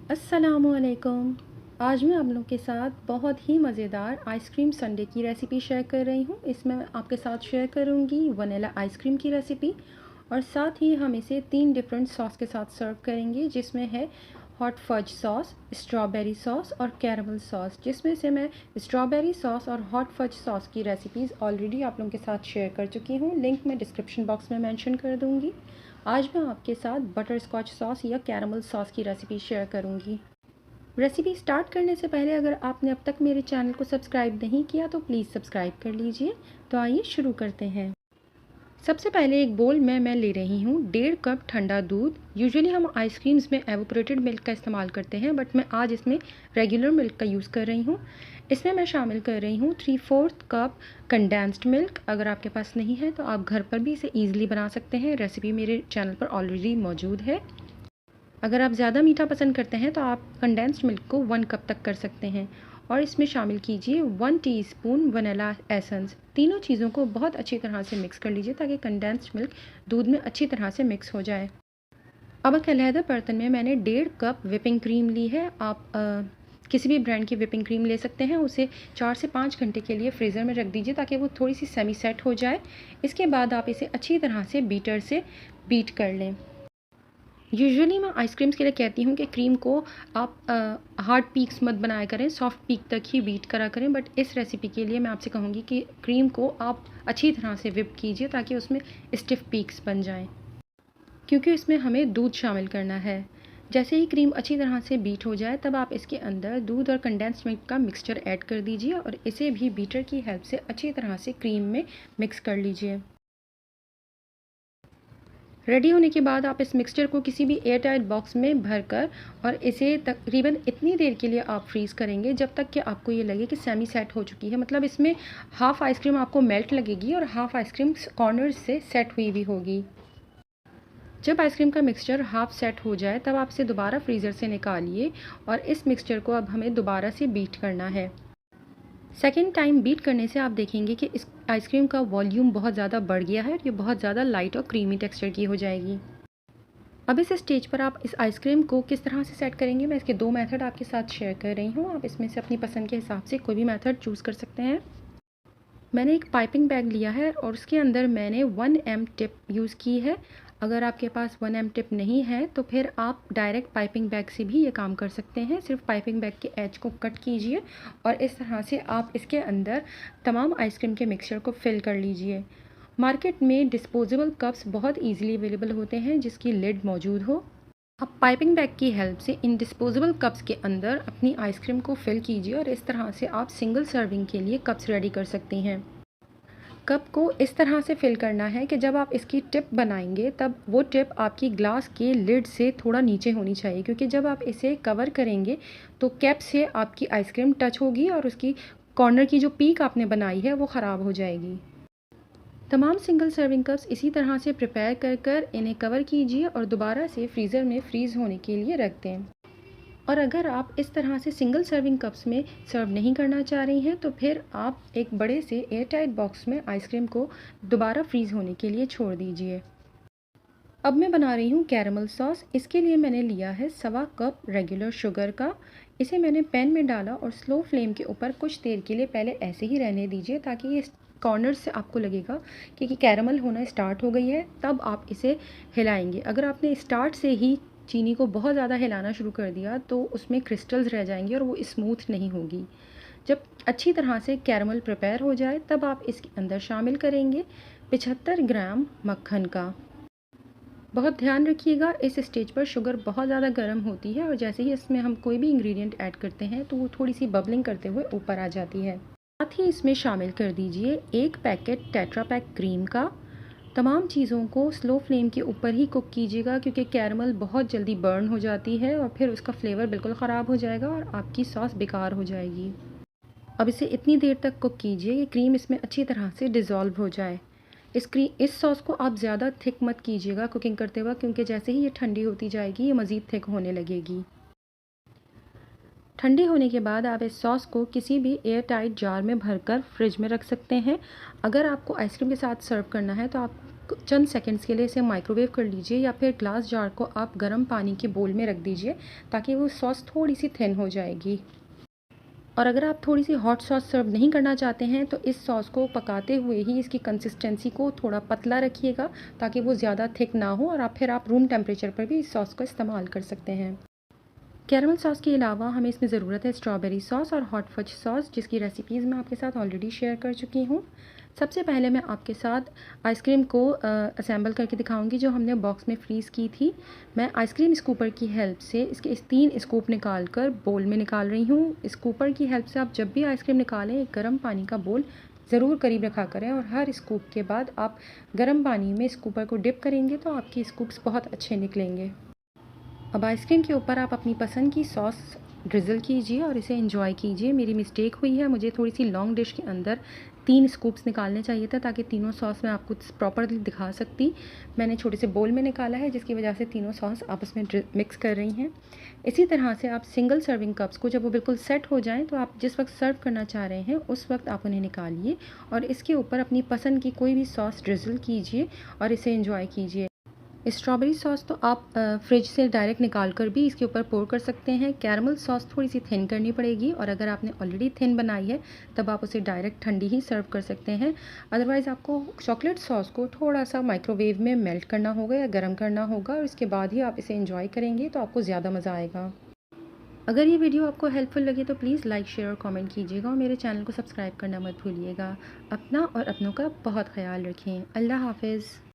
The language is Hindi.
अस्सलामुअलैकुम। आज मैं आप लोगों के साथ बहुत ही मज़ेदार आइसक्रीम संडे की रेसिपी शेयर कर रही हूँ। इसमें मैं आपके साथ शेयर करूँगी वनीला आइसक्रीम की रेसिपी, और साथ ही हम इसे 3 डिफरेंट सॉस के साथ सर्व करेंगे, जिसमें है hot fudge sauce, strawberry sauce और कैरमल सॉस। जिसमें से मैं स्ट्रॉबेरी सॉस और हॉट फज सॉस की रेसिपीज़ ऑलरेडी आप लोगों के साथ शेयर कर चुकी हूँ। लिंक मैं डिस्क्रिप्शन बॉक्स में मेंशन कर दूँगी। आज मैं आपके साथ बटर स्कॉच सॉस या कैरमल सॉस की रेसिपी शेयर करूँगी। रेसिपी स्टार्ट करने से पहले अगर आपने अब तक मेरे चैनल को सब्सक्राइब नहीं किया तो प्लीज़ सब्सक्राइब कर लीजिए। तो आइए शुरू करते हैं। सबसे पहले एक बोल में मैं ले रही हूँ 1.5 कप ठंडा दूध। यूजुअली हम आइसक्रीम्स में एवोपरेटेड मिल्क का इस्तेमाल करते हैं, बट मैं आज इसमें रेगुलर मिल्क का यूज़ कर रही हूँ। इसमें मैं शामिल कर रही हूँ 3/4 कप कंडेंस्ड मिल्क। अगर आपके पास नहीं है तो आप घर पर भी इसे ईजिली बना सकते हैं। रेसिपी मेरे चैनल पर ऑलरेडी मौजूद है। अगर आप ज़्यादा मीठा पसंद करते हैं तो आप कंडेंस्ड मिल्क को 1 कप तक कर सकते हैं। और इसमें शामिल कीजिए 1 टीस्पून वनीला एसेंस। तीनों चीज़ों को बहुत अच्छी तरह से मिक्स कर लीजिए ताकि कंडेंस्ड मिल्क दूध में अच्छी तरह से मिक्स हो जाए। अब एक अलहदा बर्तन में मैंने 1.5 कप व्हिपिंग क्रीम ली है। आप किसी भी ब्रांड की व्हिपिंग क्रीम ले सकते हैं। उसे 4 से 5 घंटे के लिए फ्रीज़र में रख दीजिए ताकि वो थोड़ी सी सेमी सेट हो जाए। इसके बाद आप इसे अच्छी तरह से बीटर से बीट कर लें। यूजुअली मैं आइसक्रीम्स के लिए कहती हूँ कि क्रीम को आप हार्ड पीक्स मत बनाया करें, सॉफ्ट पीक तक ही बीट करा करें। बट इस रेसिपी के लिए मैं आपसे कहूँगी कि क्रीम को आप अच्छी तरह से व्हिप कीजिए ताकि उसमें स्टिफ पीक्स बन जाएं, क्योंकि इसमें हमें दूध शामिल करना है। जैसे ही क्रीम अच्छी तरह से बीट हो जाए तब आप इसके अंदर दूध और कंडेंस्ड मिल्क का मिक्सचर ऐड कर दीजिए और इसे भी बीटर की हेल्प से अच्छी तरह से क्रीम में मिक्स कर लीजिए। रेडी होने के बाद आप इस मिक्सचर को किसी भी एयर टाइट बॉक्स में भरकर और इसे तकरीबन इतनी देर के लिए आप फ्रीज़ करेंगे जब तक कि आपको ये लगे कि सेमी सेट हो चुकी है। मतलब इसमें हाफ़ आइसक्रीम आपको मेल्ट लगेगी और हाफ़ आइसक्रीम कॉर्नर्स से सेट हुई भी होगी। जब आइसक्रीम का मिक्सचर हाफ़ सेट हो जाए तब आप इसे दोबारा फ्रीज़र से निकालिए और इस मिक्सचर को अब हमें दोबारा से बीट करना है। सेकेंड टाइम बीट करने से आप देखेंगे कि इस आइसक्रीम का वॉल्यूम बहुत ज़्यादा बढ़ गया है और ये बहुत ज़्यादा लाइट और क्रीमी टेक्सचर की हो जाएगी। अब इस स्टेज पर आप इस आइसक्रीम को किस तरह से सेट करेंगे, मैं इसके 2 मेथड आपके साथ शेयर कर रही हूँ। आप इसमें से अपनी पसंद के हिसाब से कोई भी मेथड चूज़ कर सकते हैं। मैंने एक पाइपिंग बैग लिया है और उसके अंदर मैंने 1M टिप यूज़ की है। अगर आपके पास 1M टिप नहीं है तो फिर आप डायरेक्ट पाइपिंग बैग से भी ये काम कर सकते हैं। सिर्फ पाइपिंग बैग के एज को कट कीजिए और इस तरह से आप इसके अंदर तमाम आइसक्रीम के मिक्सचर को फिल कर लीजिए। मार्केट में डिस्पोजेबल कप्स बहुत ईजिली अवेलेबल होते हैं जिसकी लिड मौजूद हो। आप पाइपिंग बैग की हेल्प से इन डिस्पोजेबल कप्स के अंदर अपनी आइसक्रीम को फिल कीजिए और इस तरह से आप सिंगल सर्विंग के लिए कप्स रेडी कर सकती हैं। कप को इस तरह से फिल करना है कि जब आप इसकी टिप बनाएंगे तब वो टिप आपकी ग्लास के लिड से थोड़ा नीचे होनी चाहिए, क्योंकि जब आप इसे कवर करेंगे तो कैप से आपकी आइसक्रीम टच होगी और उसकी कॉर्नर की जो पीक आपने बनाई है वो ख़राब हो जाएगी। तमाम सिंगल सर्विंग कप्स इसी तरह से प्रिपेयर कर कर इन्हें कवर कीजिए और दोबारा से फ्रीज़र में फ्रीज़ होने के लिए रख दें। और अगर आप इस तरह से सिंगल सर्विंग कप्स में सर्व नहीं करना चाह रही हैं तो फिर आप एक बड़े से एयर टाइट बॉक्स में आइसक्रीम को दोबारा फ्रीज़ होने के लिए छोड़ दीजिए। अब मैं बना रही हूँ कैरमल सॉस। इसके लिए मैंने लिया है 1.25 कप रेगुलर शुगर का। इसे मैंने पैन में डाला और स्लो फ्लेम के ऊपर कुछ देर के लिए पहले ऐसे ही रहने दीजिए ताकि ये कॉर्नर से आपको लगेगा कि कैरमल होना स्टार्ट हो गई है, तब आप इसे हिलाएंगे। अगर आपने स्टार्ट से ही चीनी को बहुत ज़्यादा हिलाना शुरू कर दिया तो उसमें क्रिस्टल्स रह जाएंगे और वो स्मूथ नहीं होगी। जब अच्छी तरह से कैरमल प्रिपेयर हो जाए तब आप इसके अंदर शामिल करेंगे 75 ग्राम मक्खन का। बहुत ध्यान रखिएगा, इस स्टेज पर शुगर बहुत ज़्यादा गर्म होती है और जैसे ही इसमें हम कोई भी इंग्रेडिएंट ऐड करते हैं तो वो थोड़ी सी बबलिंग करते हुए ऊपर आ जाती है। साथ ही इसमें शामिल कर दीजिए 1 पैकेट टेट्रा पैक क्रीम का। तमाम चीज़ों को स्लो फ्लेम के ऊपर ही कुक कीजिएगा क्योंकि कैरमल बहुत जल्दी बर्न हो जाती है और फिर उसका फ्लेवर बिल्कुल ख़राब हो जाएगा और आपकी सॉस बेकार हो जाएगी। अब इसे इतनी देर तक कुक कीजिए कि क्रीम इसमें अच्छी तरह से डिज़ोल्व हो जाए। इस सॉस को आप ज़्यादा थिक मत कीजिएगा कुकिंग करते वक्त, क्योंकि जैसे ही ये ठंडी होती जाएगी ये मज़ीद थिक होने लगेगी। ठंडी होने के बाद आप इस सॉस को किसी भी एयर टाइट जार में भरकर फ्रिज में रख सकते हैं। अगर आपको आइसक्रीम के साथ सर्व करना है तो आप चंद सेकंड्स के लिए इसे माइक्रोवेव कर लीजिए या फिर ग्लास जार को आप गर्म पानी के बोल में रख दीजिए ताकि वो सॉस थोड़ी सी थिन हो जाएगी। और अगर आप थोड़ी सी हॉट सॉस सर्व नहीं करना चाहते हैं तो इस सॉस को पकाते हुए ही इसकी कंसिस्टेंसी को थोड़ा पतला रखिएगा ताकि वो ज़्यादा थिक ना हो, और आप रूम टेम्परेचर पर भी इस सॉस का इस्तेमाल कर सकते हैं। कैरमल सॉस के अलावा हमें इसमें ज़रूरत है स्ट्रॉबेरी सॉस और हॉट फज सॉस, जिसकी रेसिपीज़ मैं आपके साथ ऑलरेडी शेयर कर चुकी हूँ। सबसे पहले मैं आपके साथ आइसक्रीम को असेंबल करके दिखाऊंगी जो हमने बॉक्स में फ्रीज़ की थी। मैं आइसक्रीम स्कूपर की हेल्प से इसके 3 स्कूप निकाल कर बोल में निकाल रही हूँ। स्कूपर की हेल्प से आप जब भी आइसक्रीम निकालें एक गर्म पानी का बोल ज़रूर करीब रखा करें, और हर स्कूप के बाद आप गर्म पानी में स्कूपर को डिप करेंगे तो आपके स्कूप्स बहुत अच्छे निकलेंगे। अब आइसक्रीम के ऊपर आप अपनी पसंद की सॉस ड्रिज़ल कीजिए और इसे एंजॉय कीजिए। मेरी मिस्टेक हुई है, मुझे थोड़ी सी लॉन्ग डिश के अंदर 3 स्कूप्स निकालने चाहिए था ताकि तीनों सॉस मैं आपको प्रॉपरली दिखा सकती। मैंने छोटे से बोल में निकाला है जिसकी वजह से तीनों सॉस आपस में मिक्स कर रही हैं। इसी तरह से आप सिंगल सर्विंग कप्स को जब वो बिल्कुल सेट हो जाएं तो आप जिस वक्त सर्व करना चाह रहे हैं उस वक्त आप उन्हें निकालिए और इसके ऊपर अपनी पसंद की कोई भी सॉस ड्रिज़ल कीजिए और इसे एंजॉय कीजिए। स्ट्रॉबेरी सॉस तो आप फ्रिज से डायरेक्ट निकाल कर भी इसके ऊपर पोर कर सकते हैं। कैरमल सॉस थोड़ी सी थिन करनी पड़ेगी, और अगर आपने ऑलरेडी थिन बनाई है तब आप उसे डायरेक्ट ठंडी ही सर्व कर सकते हैं। अदरवाइज़ आपको चॉकलेट सॉस को थोड़ा सा माइक्रोवेव में मेल्ट करना होगा या गर्म करना होगा, और इसके बाद ही आप इसे एंजॉय करेंगे तो आपको ज़्यादा मज़ा आएगा। अगर ये वीडियो आपको हेल्पफुल लगे तो प्लीज़ लाइक, शेयर और कमेंट कीजिएगा, और मेरे चैनल को सब्सक्राइब करना मत भूलिएगा। अपना और अपनों का बहुत ख्याल रखें। अल्लाह हाफ़िज़।